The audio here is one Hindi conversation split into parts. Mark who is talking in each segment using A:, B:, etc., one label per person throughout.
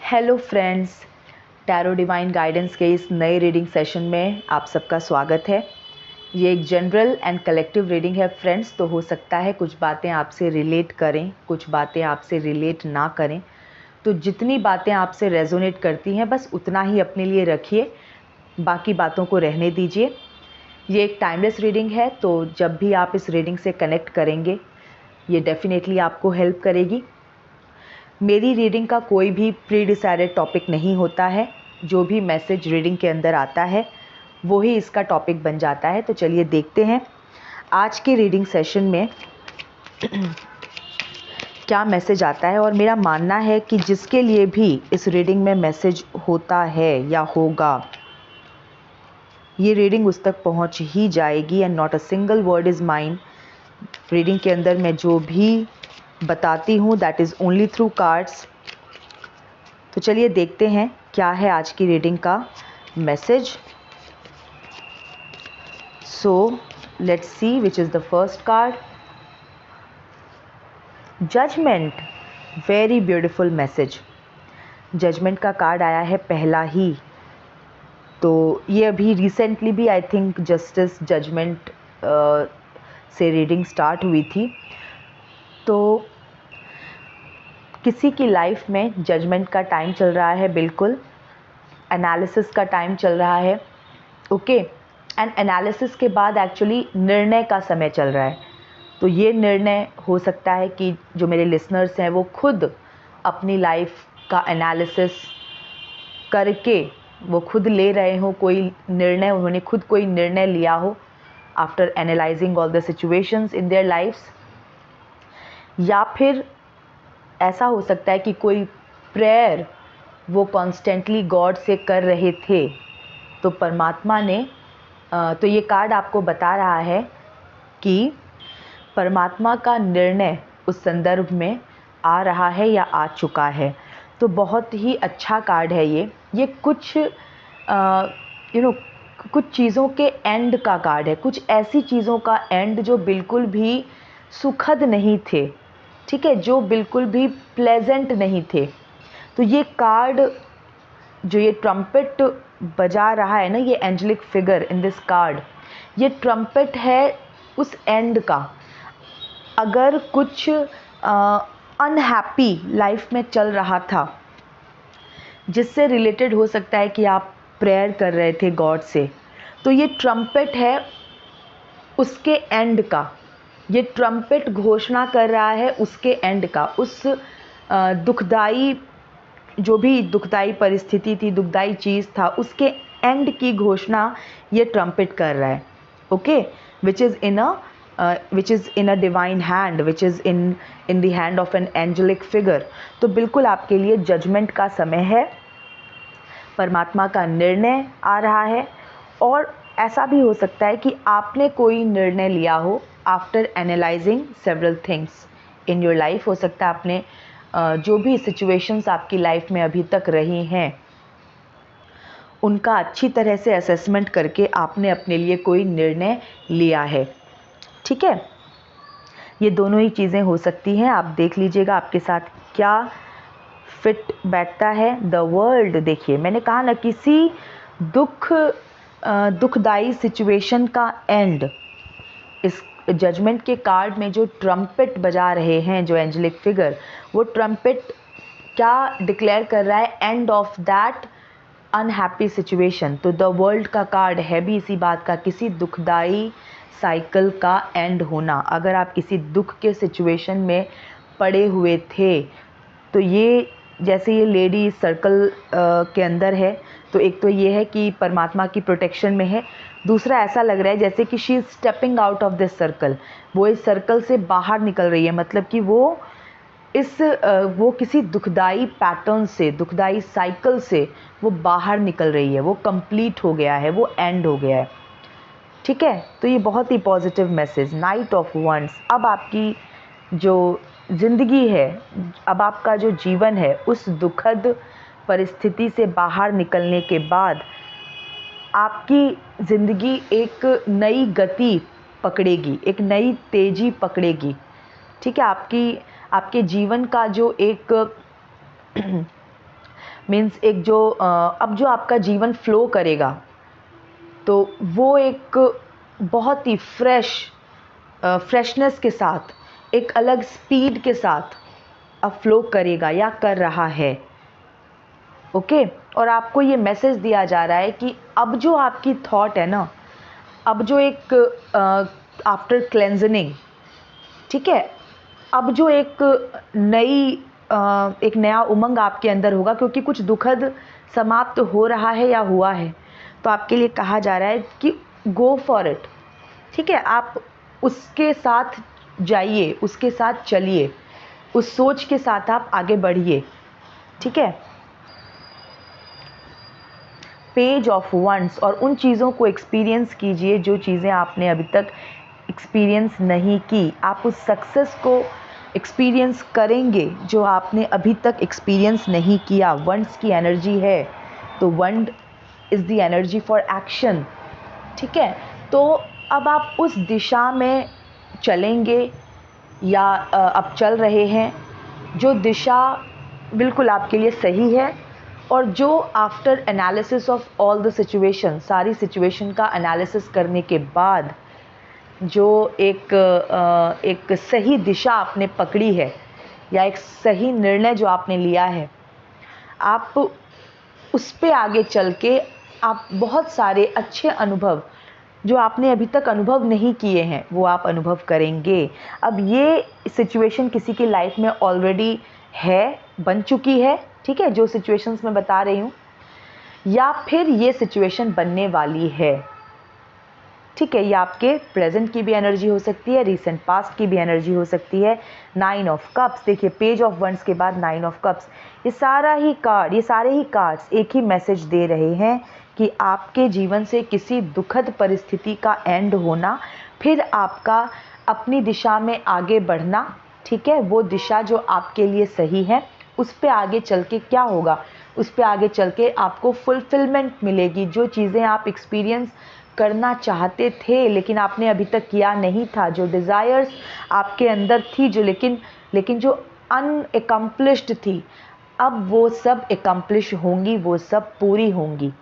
A: Hello friends, tarot divine guidance के इस नए रीडिंग सेशन में आप सबका स्वागत है। ये एक जनरल एंड कलेक्टिव रीडिंग है फ्रेंड्स। तो हो सकता है कुछ बातें आपसे रिलेट करें, कुछ बातें आपसे रिलेट ना करें। तो जितनी बातें आपसे रेजोनेट करती हैं बस उतना ही अपने लिए रखिए, बाकी बातों को रहने दीजिए। ये एक टाइमलेस रीडिंग है, तो जब भी आप इस रीडिंग से कनेक्ट करेंगे ये डेफिनेटली आपको हेल्प करेगी। मेरी रीडिंग का कोई भी प्री डिसाइडेड टॉपिक नहीं होता है। जो भी मैसेज रीडिंग के अंदर आता है वो ही इसका टॉपिक बन जाता है। तो चलिए देखते हैं आज के रीडिंग सेशन में क्या मैसेज आता है। और मेरा मानना है कि जिसके लिए भी इस रीडिंग में मैसेज होता है या होगा, ये रीडिंग उस तक पहुंच ही जाएगी। And not a single word is mine. Reading के अंदर मैं जो भी बताती हूँ that is only through cards. तो चलिए देखते हैं क्या है आज की रीडिंग का message. So let's see which is the first card. Judgement, very beautiful message. Judgement का कार्ड आया है पहला ही। तो ये अभी रिसेंटली भी आई थिंक जस्टिस जजमेंट से रीडिंग स्टार्ट हुई थी। तो किसी की लाइफ में जजमेंट का टाइम चल रहा है, बिल्कुल एनालिसिस का टाइम चल रहा है। ओके, एंड एनालिसिस के बाद एक्चुअली निर्णय का समय चल रहा है। तो ये निर्णय हो सकता है कि जो मेरे लिसनर्स हैं वो खुद अपनी लाइफ का एनालिसिस करके वो खुद ले रहे हो कोई निर्णय, उन्होंने खुद कोई निर्णय लिया हो after analysing all the situations in their lifes. या फिर ऐसा हो सकता है कि कोई प्रेयर वो कॉन्स्टेंटली गॉड से कर रहे थे, तो परमात्मा ने तो ये कार्ड आपको बता रहा है कि परमात्मा का निर्णय उस संदर्भ में आ रहा है या आ चुका है। तो बहुत ही अच्छा कार्ड है ये कुछ कुछ चीज़ों के एंड का कार्ड है। कुछ ऐसी चीज़ों का एंड जो बिल्कुल भी सुखद नहीं थे, ठीक है, जो बिल्कुल भी प्लेजेंट नहीं थे। तो ये कार्ड जो ये ट्रम्पेट बजा रहा है ना, ये angelic figure in this card, ये ट्रम्पेट है उस एंड का। अगर कुछ अनहैप्पी लाइफ में चल रहा था जिससे रिलेटेड हो सकता है कि आप प्रेयर कर रहे थे गॉड से, तो ये ट्रम्पेट है उसके एंड का। ये ट्रम्पेट घोषणा कर रहा है उसके एंड का, उस दुखदाई जो भी दुखदाई परिस्थिति थी, दुखदाई चीज़ था, उसके एंड की घोषणा ये ट्रम्पेट कर रहा है। Okay, which is in a divine hand, which is in the hand of an angelic figure. तो बिल्कुल आपके लिए जजमेंट का समय है, परमात्मा का निर्णय आ रहा है। और ऐसा भी हो सकता है कि आपने कोई निर्णय लिया हो after analysing several things in your life. हो सकता है आपने जो भी सिचुएशंस आपकी लाइफ में अभी तक रही हैं उनका अच्छी तरह से असेसमेंट करके आपने अपने लिए कोई निर्णय लिया है, ठीक है। ये दोनों ही चीज़ें हो सकती हैं, आप देख लीजिएगा आपके साथ क्या फिट बैठता है। द वर्ल्ड, देखिए मैंने कहा ना, किसी दुखदाई सिचुएशन का एंड। इस जजमेंट के कार्ड में जो ट्रम्पेट बजा रहे हैं जो एंजेलिक फिगर, वो ट्रम्पेट क्या डिक्लेयर कर रहा है? End of that unhappy situation. तो द वर्ल्ड का कार्ड है भी इसी बात का, किसी दुखदाई साइकिल का एंड होना। अगर आप किसी दुख के सिचुएशन में पड़े हुए थे, तो ये जैसे ये लेडी सर्कल के अंदर है, तो एक तो ये है कि परमात्मा की प्रोटेक्शन में है। दूसरा ऐसा लग रहा है जैसे कि she is stepping out of this circle, वो इस सर्कल से बाहर निकल रही है। मतलब कि वो किसी दुखदाई पैटर्न से, दुखदाई साइकिल से वो बाहर निकल रही है, वो कंप्लीट हो गया है, वो एंड हो गया है, ठीक है। तो ये बहुत ही positive message. Knight of wands, अब आपकी जो ज़िंदगी है, अब आपका जो जीवन है, उस दुखद परिस्थिति से बाहर निकलने के बाद आपकी ज़िंदगी एक नई गति पकड़ेगी, एक नई तेज़ी पकड़ेगी, ठीक है। आपके जीवन का जो एक मीन्स एक जो अब जो आपका जीवन फ्लो करेगा तो वो एक बहुत ही फ्रेशनेस के साथ, एक अलग स्पीड के साथ अब फ्लो करेगा या कर रहा है। ओके, और आपको ये मैसेज दिया जा रहा है कि अब जो आपकी थॉट है ना, अब जो एक आफ्टर क्लेंजनिंग, ठीक है, अब जो एक नया उमंग आपके अंदर होगा, क्योंकि कुछ दुखद समाप्त हो रहा है या हुआ है, तो आपके लिए कहा जा रहा है कि गो फॉर इट। ठीक है, आप उसके साथ जाइए, उसके साथ चलिए, उस सोच के साथ आप आगे बढ़िए। ठीक है, पेज ऑफ वंस, और उन चीज़ों को एक्सपीरियंस कीजिए जो चीज़ें आपने अभी तक एक्सपीरियंस नहीं की। आप उस सक्सेस को एक्सपीरियंस करेंगे जो आपने अभी तक एक्सपीरियंस नहीं किया। वंड्स की एनर्जी है, तो वंड is the energy for action. ठीक है, तो अब आप उस दिशा में चलेंगे या अब चल रहे हैं जो दिशा बिल्कुल आपके लिए सही है, और जो after analysis of all the situation, सारी सिचुएशन का एनालिसिस करने के बाद जो एक सही दिशा आपने पकड़ी है या एक सही निर्णय जो आपने लिया है, आप उस पे आगे चल के आप बहुत सारे अच्छे अनुभव जो आपने अभी तक अनुभव नहीं किए हैं वो आप अनुभव करेंगे। अब ये सिचुएशन किसी की लाइफ में ऑलरेडी है, बन चुकी है, ठीक है, जो सिचुएशंस मैं बता रही हूँ, या फिर ये सिचुएशन बनने वाली है। ठीक है, ये आपके प्रेजेंट की भी एनर्जी हो सकती है, रीसेंट पास्ट की भी एनर्जी हो सकती है। 9 ऑफ कप्स, देखिए पेज ऑफ वंड्स के बाद 9 ऑफ कप्स, ये सारे ही कार्ड्स एक ही मैसेज दे रहे हैं कि आपके जीवन से किसी दुखद परिस्थिति का एंड होना, फिर आपका अपनी दिशा में आगे बढ़ना। ठीक है, वो दिशा जो आपके लिए सही है, उस पे आगे चल के क्या होगा, उस पे आगे चल के आपको फुलफिलमेंट मिलेगी। जो चीज़ें आप एक्सपीरियंस करना चाहते थे लेकिन आपने अभी तक किया नहीं था, जो डिज़ायर्स आपके अंदर थी, जो लेकिन जो अनअकम्प्लिश्ड थी, अब वो सब एकम्प्लिश होंगी, वो सब पूरी होंगी।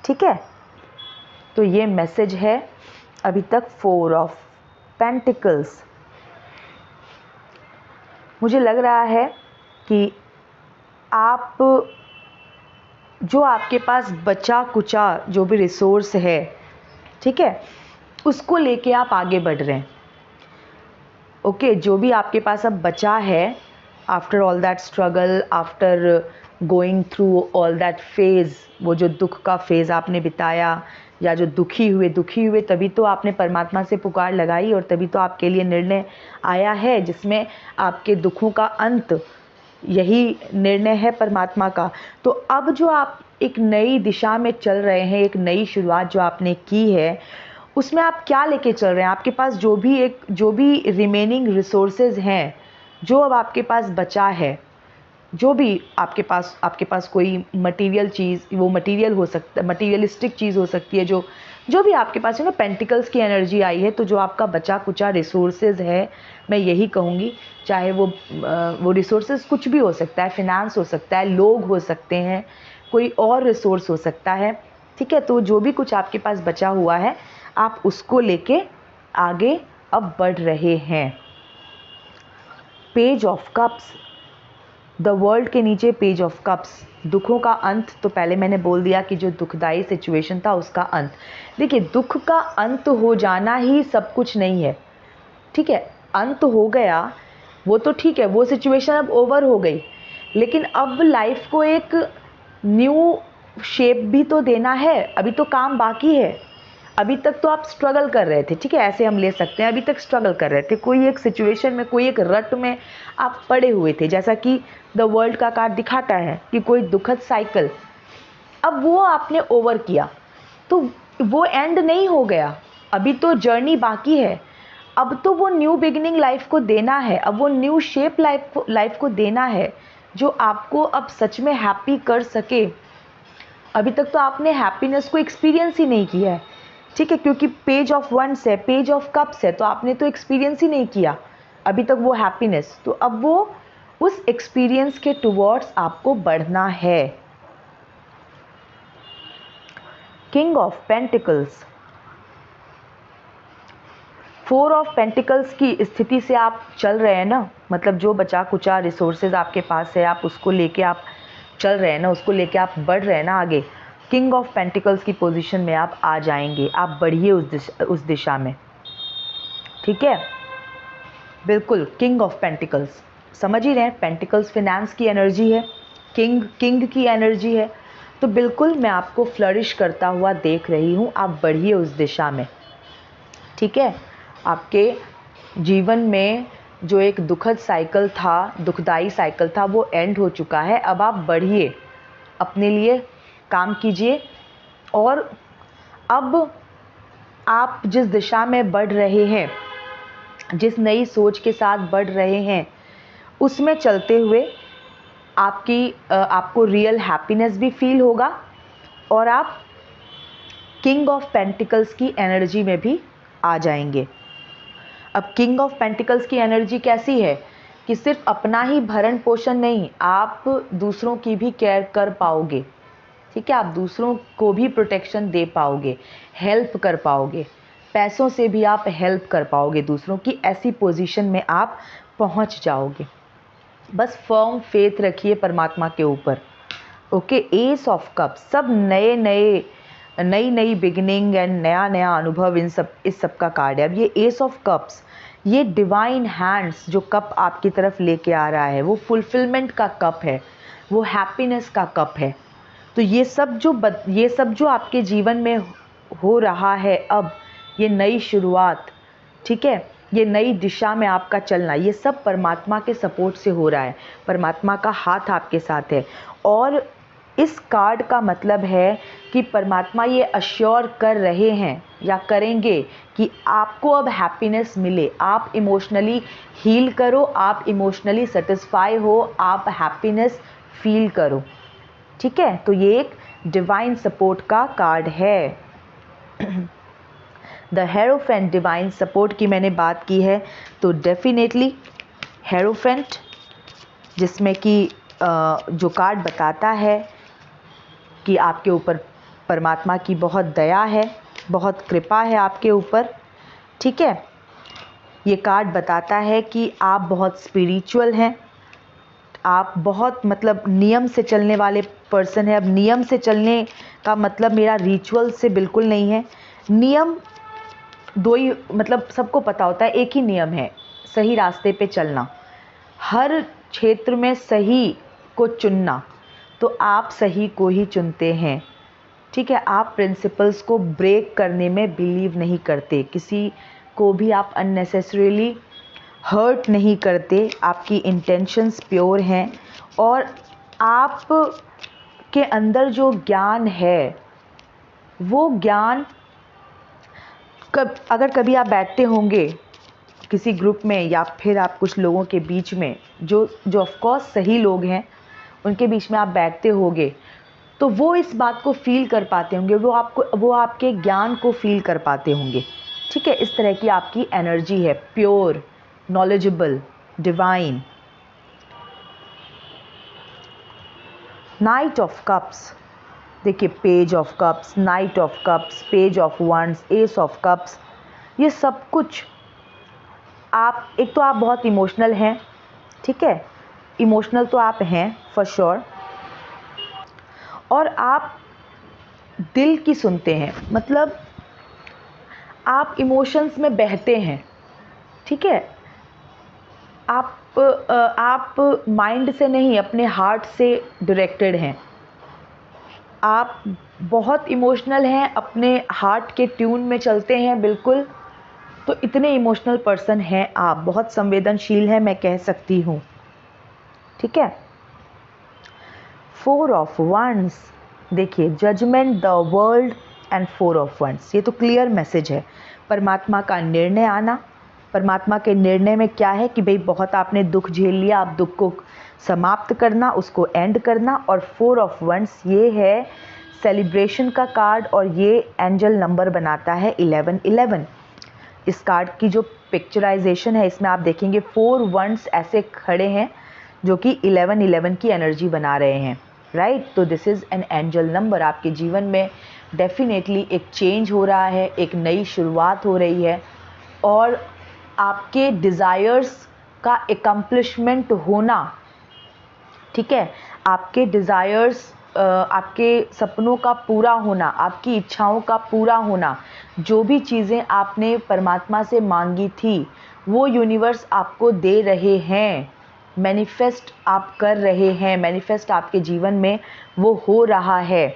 A: ठीक है, तो ये मैसेज है अभी तक 4 ऑफ पेंटिकल्स। मुझे लग रहा है कि आप जो आपके पास बचा कुचा जो भी रिसोर्स है, ठीक है, उसको लेके आप आगे बढ़ रहे हैं। ओके, जो भी आपके पास अब बचा है, after all that struggle, after going through all that phase, वो जो दुख का फेज़ आपने बिताया, या जो दुखी हुए तभी तो आपने परमात्मा से पुकार लगाई, और तभी तो आपके लिए निर्णय आया है जिसमें आपके दुखों का अंत, यही निर्णय है परमात्मा का। तो अब जो आप एक नई दिशा में चल रहे हैं, एक नई शुरुआत जो आपने की है, उसमें आप क्या लेके चल रहे हैं? आपके पास जो भी रिमेनिंग रिसोर्सेज हैं, जो अब आपके पास बचा है, जो भी आपके पास कोई मटेरियल चीज़, वो मटेरियल हो सकता है, मटेरियलिस्टिक चीज़ हो सकती है, जो भी आपके पास है ना, पेंटिकल्स की एनर्जी आई है, तो जो आपका बचा कुचा रिसोर्सेज है, मैं यही कहूँगी, चाहे वो रिसोर्सेज कुछ भी हो सकता है, फिनेंस हो सकता है, लोग हो सकते हैं, कोई और रिसोर्स हो सकता है। ठीक है, तो जो भी कुछ आपके पास बचा हुआ है, आप उसको लेके आगे अब बढ़ रहे हैं। Page of cups, the world के नीचे पेज ऑफ कप्स, दुखों का अंत। तो पहले मैंने बोल दिया कि जो दुखदाई सिचुएशन था उसका अंत। देखिए, दुख का अंत हो जाना ही सब कुछ नहीं है। ठीक है, अंत हो गया वो तो ठीक है, वो सिचुएशन अब ओवर हो गई, लेकिन अब लाइफ को एक न्यू शेप भी तो देना है, अभी तो काम बाकी है। अभी तक तो आप स्ट्रगल कर रहे थे, ठीक है, ऐसे हम ले सकते हैं, अभी तक स्ट्रगल कर रहे थे, कोई एक सिचुएशन में, कोई एक रट में आप पड़े हुए थे, जैसा कि द वर्ल्ड का कार्ड दिखाता है कि कोई दुखद साइकिल, अब वो आपने ओवर किया, तो वो एंड नहीं हो गया, अभी तो जर्नी बाकी है। अब तो वो न्यू बिगिनिंग लाइफ को देना है, अब वो न्यू शेप लाइफ को देना है जो आपको अब सच में हैप्पी कर सके। अभी तक तो आपने हैप्पीनेस को एक्सपीरियंस ही नहीं किया है, ठीक है, क्योंकि पेज ऑफ वंड्स है, पेज ऑफ कप्स है, तो आपने तो एक्सपीरियंस ही नहीं किया अभी तक वो हैप्पीनेस। तो अब वो उस एक्सपीरियंस के टुवर्ड्स आपको बढ़ना है। King of pentacles, 4 of pentacles की स्थिति से आप चल रहे हैं ना, मतलब जो बचा कुचा रिसोर्सेज आपके पास है आप उसको लेके आप चल रहे हैं ना, उसको लेके आप बढ़ रहे हैं ना आगे। किंग ऑफ पेंटिकल्स की पोजीशन में आप आ जाएंगे, आप बढ़िए उस दिशा में, ठीक है। बिल्कुल, किंग ऑफ पेंटिकल्स समझ ही रहे हैं, पेंटिकल्स फिनेंस की एनर्जी है, किंग की एनर्जी है, तो बिल्कुल मैं आपको फ्लरिश करता हुआ देख रही हूँ, आप बढ़िए उस दिशा में, ठीक है। आपके जीवन में जो एक दुखद साइकिल था, दुखदाई साइकिल था, वो एंड हो चुका है। अब आप बढ़िए, अपने लिए काम कीजिए, और अब आप जिस दिशा में बढ़ रहे हैं, जिस नई सोच के साथ बढ़ रहे हैं, उसमें चलते हुए आपको रियल हैप्पीनेस भी फील होगा, और आप किंग ऑफ पेंटिकल्स की एनर्जी में भी आ जाएंगे। अब किंग ऑफ पेंटिकल्स की एनर्जी कैसी है कि सिर्फ अपना ही भरण पोषण नहीं, आप दूसरों की भी केयर कर पाओगे, ठीक है। आप दूसरों को भी प्रोटेक्शन दे पाओगे, हेल्प कर पाओगे, पैसों से भी आप हेल्प कर पाओगे दूसरों की, ऐसी पोजीशन में आप पहुंच जाओगे। बस फर्म फेथ रखिए परमात्मा के ऊपर, ओके। एस ऑफ कप्स, सब नई नई बिगिनिंग एंड नया नया अनुभव, इस सब का कार्ड है। अब ये एस ऑफ कप्स, ये डिवाइन हैंड्स जो कप आपकी तरफ लेके आ रहा है, वो फुलफिलमेंट का कप है, वो हैप्पीनेस का कप है। तो ये सब जो आपके जीवन में हो रहा है, अब ये नई शुरुआत, ठीक है, ये नई दिशा में आपका चलना, ये सब परमात्मा के सपोर्ट से हो रहा है, परमात्मा का हाथ आपके साथ है। और इस कार्ड का मतलब है कि परमात्मा ये अश्योर कर रहे हैं या करेंगे कि आपको अब हैप्पीनेस मिले, आप इमोशनली हील करो, आप इमोशनली सेटिस्फाई हो, आप हैप्पीनेस फील करो, ठीक है। तो ये एक डिवाइन सपोर्ट का कार्ड है। द हेरोफेंट, डिवाइन सपोर्ट की मैंने बात की है, तो डेफिनेटली हेरोफेंट, जिसमें कि जो कार्ड बताता है कि आपके ऊपर परमात्मा की बहुत दया है, बहुत कृपा है आपके ऊपर, ठीक है। ये कार्ड बताता है कि आप बहुत स्पिरिचुअल हैं, आप बहुत मतलब नियम से चलने वाले पर्सन है। अब नियम से चलने का मतलब मेरा रिचुअल से बिल्कुल नहीं है। नियम दो ही, मतलब सबको पता होता है, एक ही नियम है, सही रास्ते पे चलना, हर क्षेत्र में सही को चुनना। तो आप सही को ही चुनते हैं, ठीक है। आप प्रिंसिपल्स को ब्रेक करने में बिलीव नहीं करते, किसी को भी आप अननेसेसरीली हर्ट नहीं करते, आपकी इंटेंशंस प्योर हैं, और आप के अंदर जो ज्ञान है वो ज्ञान अगर कभी आप बैठते होंगे किसी ग्रुप में या फिर आप कुछ लोगों के बीच में, जो ऑफ कोर्स सही लोग हैं, उनके बीच में आप बैठते होंगे, तो वो इस बात को फील कर पाते होंगे, वो आपके ज्ञान को फील कर पाते होंगे, ठीक है। इस तरह की आपकी एनर्जी है, pure, knowledgeable, divine. Knight of cups, देखिए, page of cups, knight of cups, page of wands, ace of cups, ये सब कुछ आप, एक तो आप बहुत इमोशनल हैं, ठीक है, इमोशनल तो आप हैं फॉर श्योर, और आप दिल की सुनते हैं, मतलब आप इमोशंस में बहते हैं, ठीक है। आप माइंड से नहीं, अपने हार्ट से डायरेक्टेड हैं, आप बहुत इमोशनल हैं, अपने हार्ट के ट्यून में चलते हैं बिल्कुल। तो इतने इमोशनल पर्सन हैं आप, बहुत संवेदनशील हैं मैं कह सकती हूँ, ठीक है। 4 ऑफ वंड्स, देखिए, judgement, the world and 4 of wands, ये तो क्लियर मैसेज है, परमात्मा का निर्णय आना। परमात्मा के निर्णय में क्या है कि भाई बहुत आपने दुख झेल लिया, आप दुख को समाप्त करना, उसको एंड करना। और 4 ऑफ वंड्स ये है सेलिब्रेशन का कार्ड, और ये एंजल नंबर बनाता है 1111। इस कार्ड की जो पिक्चराइजेशन है, इसमें आप देखेंगे 4 वंड्स ऐसे खड़े हैं, जो कि 1111 की एनर्जी बना रहे हैं, राइट। तो this is an angel number. आपके जीवन में डेफिनेटली एक चेंज हो रहा है, एक नई शुरुआत हो रही है, और आपके डिज़ायर्स का एकम्प्लिशमेंट होना, ठीक है, आपके डिज़ायर्स, आपके सपनों का पूरा होना, आपकी इच्छाओं का पूरा होना, जो भी चीज़ें आपने परमात्मा से मांगी थी वो यूनिवर्स आपको दे रहे हैं, मैनिफेस्ट आप कर रहे हैं, मैनिफेस्ट आपके जीवन में वो हो रहा है।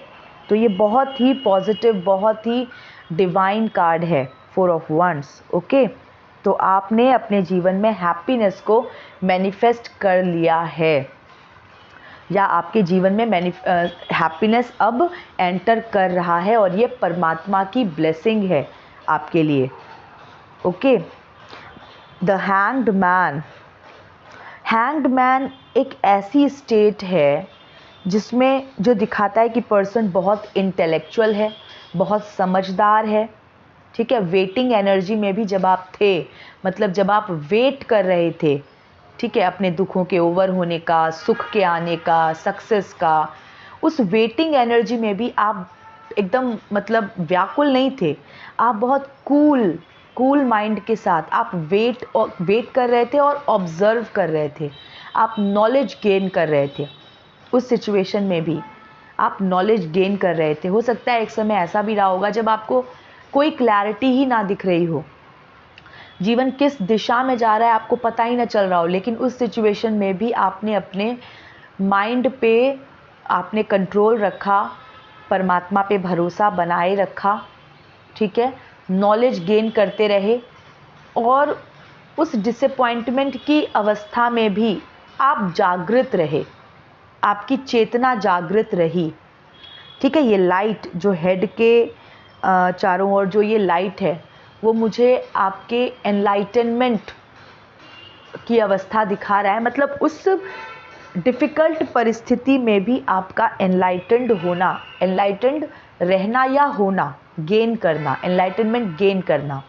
A: तो ये बहुत ही पॉजिटिव, बहुत ही डिवाइन कार्ड है, 4 ऑफ वंड्स। ओके, तो आपने अपने जीवन में हैप्पीनेस को मैनिफेस्ट कर लिया है, या आपके जीवन में हैप्पीनेस अब एंटर कर रहा है, और ये परमात्मा की ब्लेसिंग है आपके लिए। Okay, the hanged man. Hanged man एक ऐसी स्टेट है जिसमें जो दिखाता है कि पर्सन बहुत इंटेलेक्चुअल है, बहुत समझदार है, ठीक है। वेटिंग एनर्जी में भी जब आप थे, मतलब जब आप वेट कर रहे थे, ठीक है, अपने दुखों के ओवर होने का, सुख के आने का, सक्सेस का, उस वेटिंग एनर्जी में भी आप एकदम मतलब व्याकुल नहीं थे। आप बहुत कूल माइंड के साथ आप वेट कर रहे थे और ऑब्जर्व कर रहे थे, आप नॉलेज गेन कर रहे थे। उस सिचुएशन में भी आप नॉलेज गेन कर रहे थे। हो सकता है एक समय ऐसा भी रहा होगा जब आपको कोई क्लैरिटी ही ना दिख रही हो, जीवन किस दिशा में जा रहा है आपको पता ही ना चल रहा हो, लेकिन उस सिचुएशन में भी आपने अपने माइंड पे आपने कंट्रोल रखा, परमात्मा पे भरोसा बनाए रखा, ठीक है, नॉलेज गेन करते रहे, और उस डिसअपॉइंटमेंट की अवस्था में भी आप जागृत रहे, आपकी चेतना जागृत रही, ठीक है। ये लाइट जो हेड के चारों ओर जो ये लाइट है, वो मुझे आपके एनलाइटनमेंट की अवस्था दिखा रहा है, मतलब उस डिफ़िकल्ट परिस्थिति में भी आपका एनलाइटेंड होना, एनलाइटेंड रहना या होना, गेन करना, एनलाइटनमेंट गेन करना,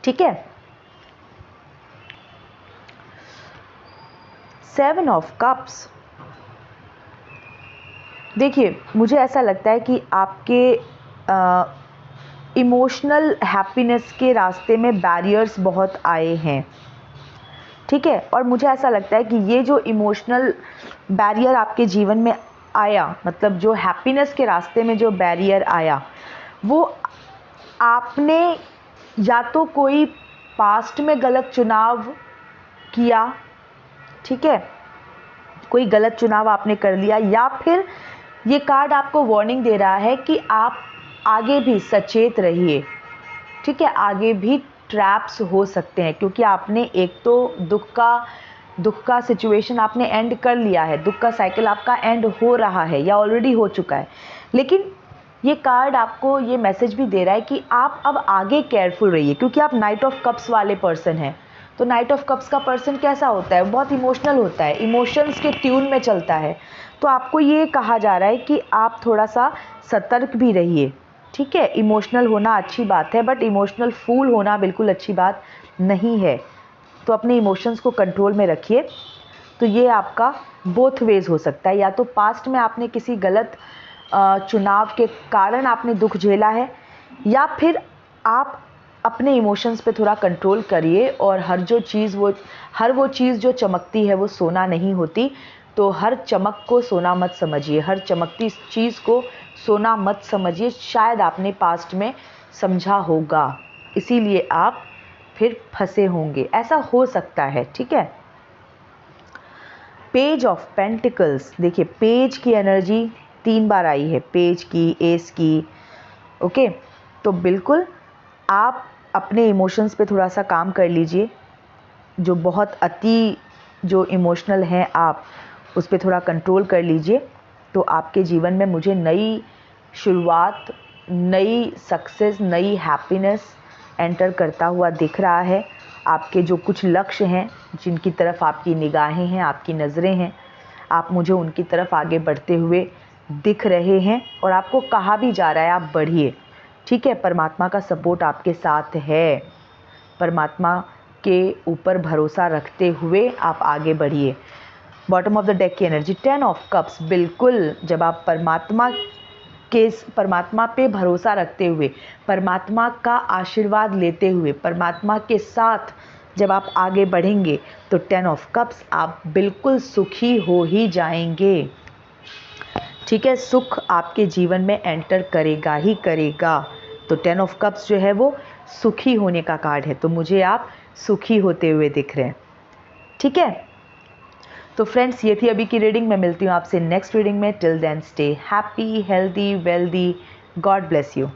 A: ठीक है। 7 ऑफ कप्स। देखिए, मुझे ऐसा लगता है कि आपके इमोशनल हैप्पीनेस के रास्ते में बैरियर्स बहुत आए हैं, ठीक है, और मुझे ऐसा लगता है कि ये जो इमोशनल बैरियर आपके जीवन में आया, मतलब जो हैप्पीनेस के रास्ते में जो बैरियर आया, वो आपने या तो कोई पास्ट में गलत चुनाव किया, ठीक है, कोई गलत चुनाव आपने कर लिया, या फिर ये कार्ड आपको वार्निंग दे रहा है कि आप आगे भी सचेत रहिए, ठीक है, आगे भी ट्रैप्स हो सकते हैं, क्योंकि आपने एक तो दुख का सिचुएशन आपने एंड कर लिया है, दुख का साइकिल आपका एंड हो रहा है या ऑलरेडी हो चुका है, लेकिन ये कार्ड आपको ये मैसेज भी दे रहा है कि आप अब आगे केयरफुल रहिए, क्योंकि आप नाइट ऑफ कप्स वाले पर्सन हैं। तो नाइट ऑफ कप्स का पर्सन कैसा होता है, बहुत इमोशनल होता है, इमोशंस के ट्यून में चलता है। तो आपको ये कहा जा रहा है कि आप थोड़ा सा सतर्क भी रहिए, ठीक है। इमोशनल होना अच्छी बात है, बट इमोशनल फूल होना बिल्कुल अच्छी बात नहीं है। तो अपने इमोशंस को कंट्रोल में रखिए। तो ये आपका बोथ वेज हो सकता है, या तो पास्ट में आपने किसी गलत चुनाव के कारण आपने दुख झेला है, या फिर आप अपने इमोशंस पे थोड़ा कंट्रोल करिए, और हर वो चीज़ जो चमकती है वो सोना नहीं होती। तो हर चमक को सोना मत समझिए, हर चमकती चीज़ को सोना मत समझिए। शायद आपने पास्ट में समझा होगा, इसीलिए आप फिर फंसे होंगे, ऐसा हो सकता है, ठीक है। Page of pentacles. देखिए, पेज की एनर्जी 3 बार आई है, पेज की, एस की, ओके। तो बिल्कुल आप अपने इमोशंस पे थोड़ा सा काम कर लीजिए, जो बहुत जो इमोशनल हैं आप उस पे थोड़ा कंट्रोल कर लीजिए। तो आपके जीवन में मुझे नई शुरुआत, नई सक्सेस, नई हैप्पीनेस एंटर करता हुआ दिख रहा है। आपके जो कुछ लक्ष्य हैं, जिनकी तरफ आपकी निगाहें हैं, आपकी नज़रें हैं, आप मुझे उनकी तरफ आगे बढ़ते हुए दिख रहे हैं, और आपको कहा भी जा रहा है आप बढ़िए, ठीक है। परमात्मा का सपोर्ट आपके साथ है, परमात्मा के ऊपर भरोसा रखते हुए आप आगे बढ़िए। बॉटम ऑफ द डेक की एनर्जी 10 ऑफ कप्स, बिल्कुल जब आप परमात्मा पे भरोसा रखते हुए, परमात्मा का आशीर्वाद लेते हुए, परमात्मा के साथ जब आप आगे बढ़ेंगे तो 10 ऑफ कप्स आप बिल्कुल सुखी हो ही जाएंगे। ठीक है, सुख आपके जीवन में एंटर करेगा ही करेगा। तो 10 ऑफ कप्स जो है वो सुखी होने का कार्ड है, तो मुझे आप सुखी होते हुए दिख रहे हैं। ठीक है, तो फ्रेंड्स ये थी अभी की रीडिंग। मैं मिलती हूँ आपसे नेक्स्ट रीडिंग में। Till then stay happy, healthy, wealthy. God bless you.